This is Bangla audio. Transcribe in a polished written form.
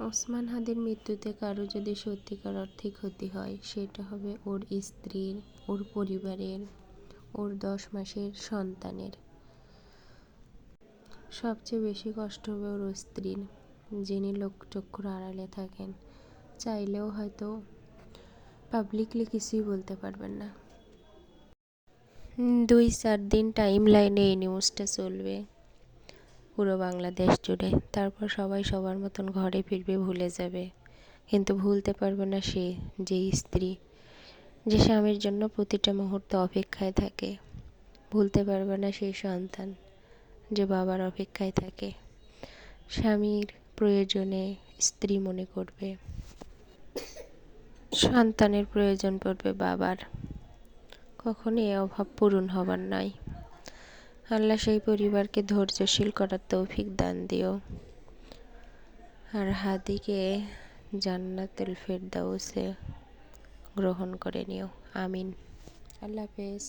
ওসমান হাদির মৃত্যুতে কারো যদি সত্যিকার অর্থে ক্ষতি হয়, সেটা হবে ওর স্ত্রীর, ওর পরিবারের, ওর 10 মাসের সন্তানের। সবচেয়ে বেশি কষ্ট হবে ওর স্ত্রীর, যিনি লোকচক্ষুর আড়ালে থাকেন। চাইলেও হয়তো পাবলিকলি কিছুই বলতে পারবেন না। 2-4 দিন টাইম লাইনে এই নিউজটা চলবে পুরো বাংলাদেশ জুড়ে। তারপর সবাই সবার মতন ঘরে ফিরবে, ভুলে যাবে। কিন্তু ভুলতে পারবে না সে, যে স্ত্রী, যে স্বামীর জন্য প্রতিটা মুহূর্তে অপেক্ষায় থাকে। ভুলতে পারবে না সেই সন্তান, যে বাবার অপেক্ষায় থাকে। স্বামীর প্রয়োজনে স্ত্রী মনে করবে, সন্তানের প্রয়োজন পড়বে বাবার। কখনই এ অভাব পূরণ হবার নয়। আল্লাহ সেই পরিবারকে ধৈর্যশীল করার তৌফিক দান দিও, আর হাদিকে জান্নাতুল ফেরদাউসে গ্রহণ করে নিও। আমিন। আল্লাহ হাফেজ।